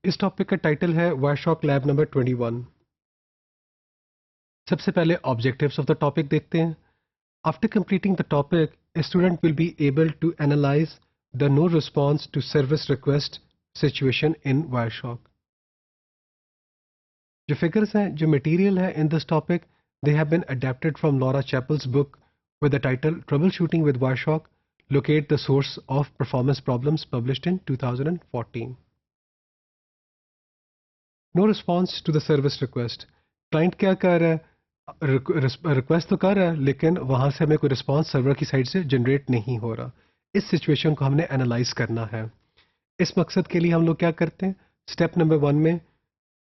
इस टॉपिक का टाइटल है वायरशॉक लैब नंबर 21। सबसे पहले ऑब्जेक्टिव्स ऑफ द टॉपिक देखते हैं। After completing the topic, a student will be able to analyse the no response to service request situation in Wireshark. जो figures हैं, जो मटेरियल है in this topic, they have been adapted from Laura Chappell's book with the title Troubleshooting with Wireshark, Locate the Source of Performance Problems, published in 2014. No response to the service request. Client क्या कर रहा है, request तो कर रहा है लेकिन वहाँ से हमें कोई रिस्पॉन्स सर्वर की साइड से जनरेट नहीं हो रहा। इस सिचुएशन को हमने एनालाइज करना है। इस मकसद के लिए हम लोग क्या करते हैं, स्टेप नंबर 1 में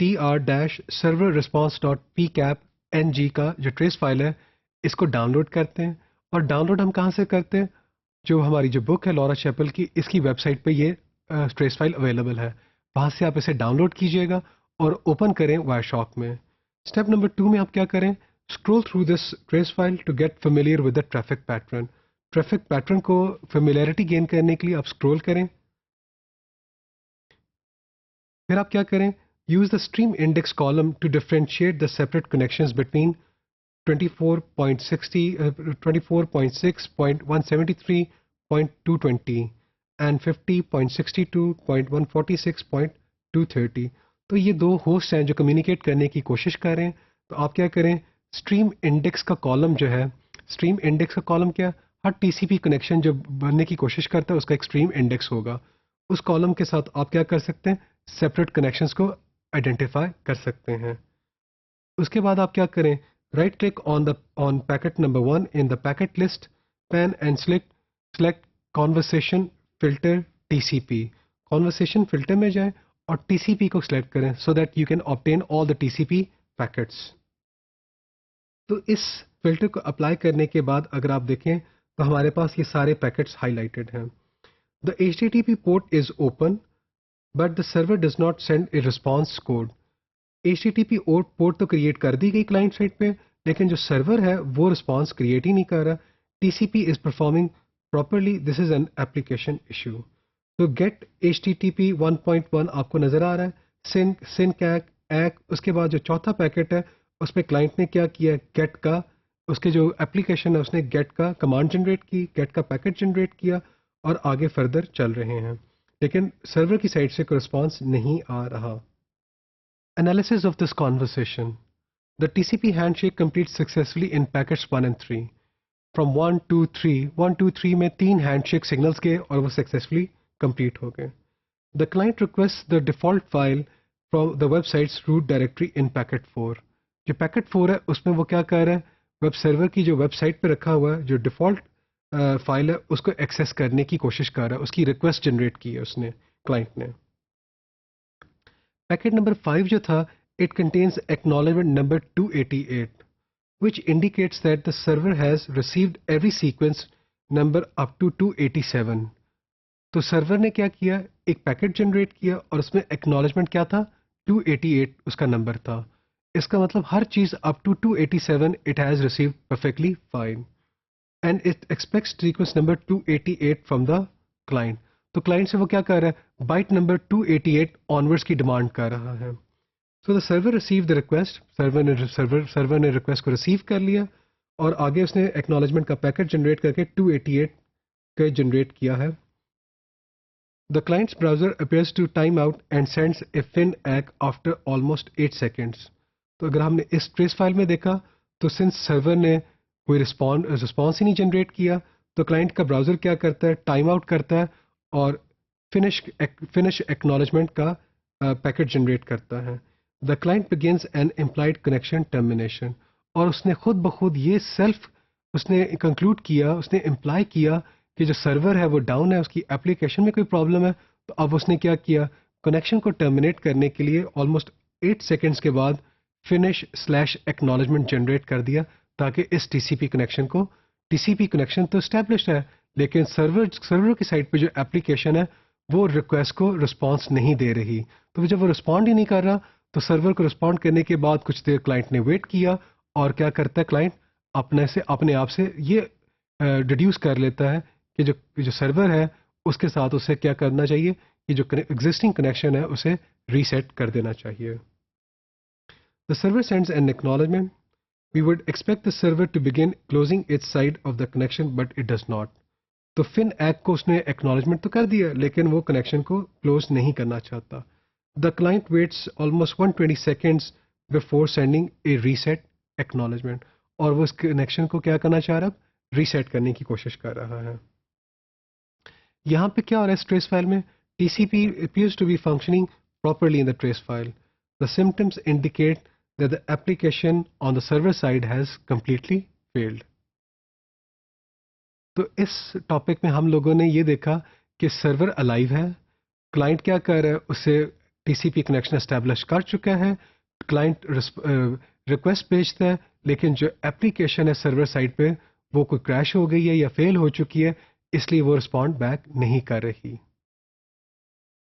tr-server response.pcap.ng का जो ट्रेस फाइल है इसको डाउनलोड करते हैं। और डाउनलोड हम कहाँ से करते हैं, जो हमारी जो बुक है लॉरा चैपल की, इसकी वेबसाइट पे ये ट्रेस फाइल अवेलेबल है, वहाँ से आप इसे डाउनलोड कीजिएगा और ओपन करें वायरशॉक में। स्टेप नंबर 2 में आप क्या करें, scroll through this trace file to get familiar with the traffic pattern. Traffic pattern को फेमिलियरिटी गेन करने के लिए आप स्क्रॉल करें। फिर आप क्या करें, use the stream index column to differentiate the separate connections between 24.60, 24.6.173.220 and 50.62.146.230। तो ये दो होस्ट हैं जो कम्युनिकेट करने की कोशिश कर रहे हैं। तो आप क्या करें, स्ट्रीम इंडेक्स का कॉलम जो है, स्ट्रीम इंडेक्स का कॉलम क्या, हर टीसीपी कनेक्शन जो बनने की कोशिश करता है उसका एक स्ट्रीम इंडेक्स होगा। उस कॉलम के साथ आप क्या कर सकते हैं, सेपरेट कनेक्शंस को आइडेंटिफाई कर सकते हैं। उसके बाद आप क्या करें, right click on packet number 1 in the packet list pane and select conversation filter TCP। conversation filter में जाएं और TCP को select करें so that you can obtain all the TCP packets। तो इस फिल्टर को अप्लाई करने के बाद अगर आप देखें तो हमारे पास ये सारे पैकेट्स हाईलाइटेड हैं। The HTTP port is open but the server does not send a response code। HTTP port तो क्रिएट कर दी गई क्लाइंट साइड पे, लेकिन जो सर्वर है वो रिस्पॉन्स क्रिएट ही नहीं कर रहा। TCP is performing properly, this is an application issue. तो गेट HTTP 1.1 आपको नजर आ रहा है, सिनकैक एक। उसके बाद जो चौथा पैकेट है उसमें क्लाइंट ने क्या किया, गेट का, उसके जो एप्लीकेशन है उसने गेट का कमांड जनरेट की, गेट का पैकेट जनरेट किया और आगे फर्दर चल रहे हैं, लेकिन सर्वर की साइड से कोई रिस्पॉन्स नहीं आ रहा। Analysis of this conversation. The TCP handshake completes successfully in packets 1 and 3. From 1, 2, 3, 1, 2, 3 में 3 handshake signals गए और वो successfully complete हो गए। The client requests the default file from the website's root directory in packet 4। जो packet 4 है उसमें वो क्या कर रहा है, वेब सर्वर की जो वेबसाइट पे रखा हुआ है जो डिफ़ॉल्ट फाइल है उसको एक्सेस करने की कोशिश कर रहा है, उसकी रिक्वेस्ट जनरेट की है उसने, क्लाइंट ने। पैकेट नंबर 5 जो था, it contains acknowledgement number 288 which indicates that the server has received every sequence number up to 287। तो सर्वर ने क्या किया, एक पैकेट जनरेट किया और उसमें एक्नॉलेजमेंट क्या था, 288 उसका नंबर था। इसका मतलब हर चीज up to 287 it has received perfectly fine and it expects sequence number 288 from the client. तो क्लाइंट से वो क्या कर रहा है, बाइट नंबर 288 ऑनवर्ड्स की डिमांड कर रहा है। So the server receive the request, server ने रिक्वेस्ट को रिसीव कर लिया और आगे उसने एक्नॉलेजमेंट का पैकेट जनरेट करके 288 का जनरेट किया है। The client's browser appears to time out and sends a FIN ACK after almost 8 seconds. तो अगर हमने इस ट्रेस फाइल में देखा तो सिंस सर्वर ने कोई रिस्पॉन्स ही नहीं जनरेट किया तो क्लाइंट का ब्राउजर क्या करता है, टाइम आउट करता है और फिनिश एक्नॉलेजमेंट का पैकेट जनरेट करता है। The client begins an implied connection termination. और उसने खुद ब खुद ये उसने कंक्लूड किया, उसने इम्प्लाई किया कि जो सर्वर है वो डाउन है, उसकी एप्लीकेशन में कोई प्रॉब्लम है। तो अब उसने क्या किया, कनेक्शन को टर्मिनेट करने के लिए ऑलमोस्ट 8 सेकेंड्स के बाद फिनिश/एक्नॉलेजमेंट जनरेट कर दिया ताकि इस टीसीपी कनेक्शन को, टीसीपी कनेक्शन तो स्टैब्लिश्ड है लेकिन सर्वर की साइड पे जो एप्लीकेशन है वो रिक्वेस्ट को रिस्पॉन्स नहीं दे रही। तो जब वो रिस्पॉन्ड ही नहीं कर रहा तो सर्वर को रिस्पॉन्ड करने के बाद कुछ देर क्लाइंट ने वेट किया और क्या करता है, क्लाइंट अपने आप से ये डिड्यूस कर लेता है कि जो सर्वर है उसके साथ उसे क्या करना चाहिए, कि जो एग्जिस्टिंग कनेक्शन है उसे रीसेट कर देना चाहिए। The server sends an acknowledgement. We would expect the server to begin closing its side of the connection but it does not. तो फिन एक्ट को उसने एक्नॉलेजमेंट तो कर दिया लेकिन वो कनेक्शन को क्लोज नहीं करना चाहता। The client waits almost 120 seconds before sending a reset acknowledgement, और वो इस कनेक्शन को क्या करना चाह रहा है, रीसेट करने की कोशिश कर रहा है। यहाँ पे क्या हो रहा है इस ट्रेस फाइल में, TCP appears to be functioning properly in the trace file. The symptoms indicate that the application on the server side has completely failed. तो इस टॉपिक में हम लोगों ने ये देखा कि सर्वर अलाइव है, क्लाइंट क्या कर रहा है, उसे TCP कनेक्शन एस्टेब्लिश कर चुका है, क्लाइंट रिक्वेस्ट भेजता है, लेकिन जो एप्लीकेशन है सर्वर साइड पे वो कोई क्रैश हो गई है या फेल हो चुकी है, इसलिए वो रिस्पॉन्ड बैक नहीं कर रही।